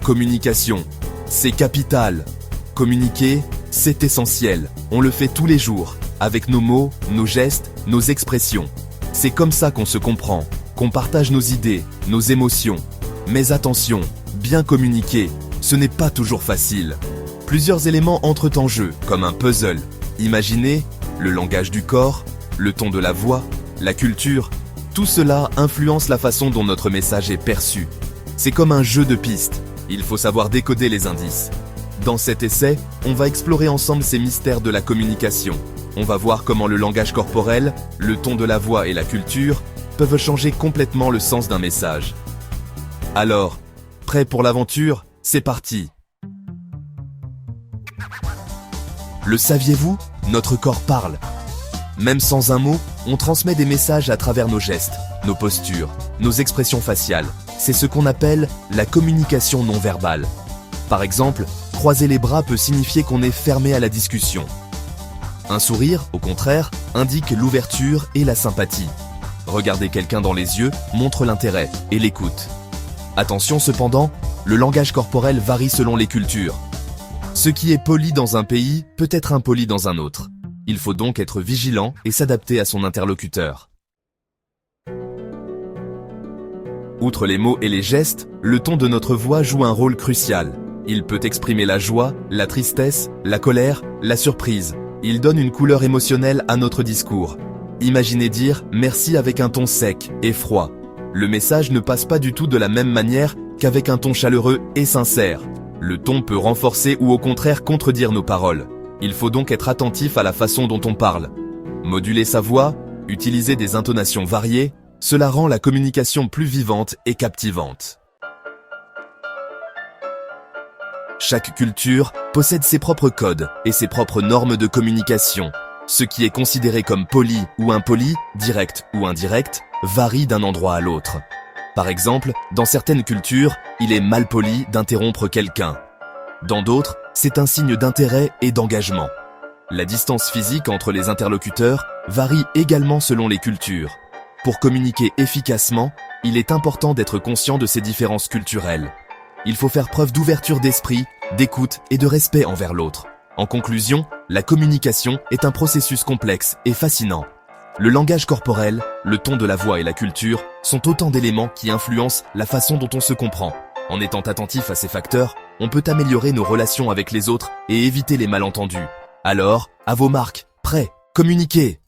Communication, c'est capital. Communiquer, c'est essentiel. On le fait tous les jours, avec nos mots, nos gestes, nos expressions. C'est comme ça qu'on se comprend, qu'on partage nos idées, nos émotions. Mais attention, bien communiquer, ce n'est pas toujours facile. Plusieurs éléments entrent en jeu, comme un puzzle. Imaginez, le langage du corps, le ton de la voix, la culture, tout cela influence la façon dont notre message est perçu. C'est comme un jeu de pistes, il faut savoir décoder les indices. Dans cet essai, on va explorer ensemble ces mystères de la communication. On va voir comment le langage corporel, le ton de la voix et la culture peuvent changer complètement le sens d'un message. Alors, prêt pour l'aventure? C'est parti! Le saviez-vous? Notre corps parle. Même sans un mot, on transmet des messages à travers nos gestes, nos postures, nos expressions faciales. C'est ce qu'on appelle la communication non verbale. Par exemple, croiser les bras peut signifier qu'on est fermé à la discussion. Un sourire, au contraire, indique l'ouverture et la sympathie. Regarder quelqu'un dans les yeux montre l'intérêt et l'écoute. Attention cependant, le langage corporel varie selon les cultures. Ce qui est poli dans un pays peut être impoli dans un autre. Il faut donc être vigilant et s'adapter à son interlocuteur. Outre les mots et les gestes, le ton de notre voix joue un rôle crucial. Il peut exprimer la joie, la tristesse, la colère, la surprise. Il donne une couleur émotionnelle à notre discours. Imaginez dire « merci » avec un ton sec et froid. Le message ne passe pas du tout de la même manière qu'avec un ton chaleureux et sincère. Le ton peut renforcer ou au contraire contredire nos paroles. Il faut donc être attentif à la façon dont on parle. Moduler sa voix, utiliser des intonations variées, cela rend la communication plus vivante et captivante. Chaque culture possède ses propres codes et ses propres normes de communication. Ce qui est considéré comme poli ou impoli, direct ou indirect, varie d'un endroit à l'autre. Par exemple, dans certaines cultures, il est malpoli d'interrompre quelqu'un. Dans d'autres, c'est un signe d'intérêt et d'engagement. La distance physique entre les interlocuteurs varie également selon les cultures. Pour communiquer efficacement, il est important d'être conscient de ces différences culturelles. Il faut faire preuve d'ouverture d'esprit, d'écoute et de respect envers l'autre. En conclusion, la communication est un processus complexe et fascinant. Le langage corporel, le ton de la voix et la culture sont autant d'éléments qui influencent la façon dont on se comprend. En étant attentif à ces facteurs, on peut améliorer nos relations avec les autres et éviter les malentendus. Alors, à vos marques, prêts, communiquez!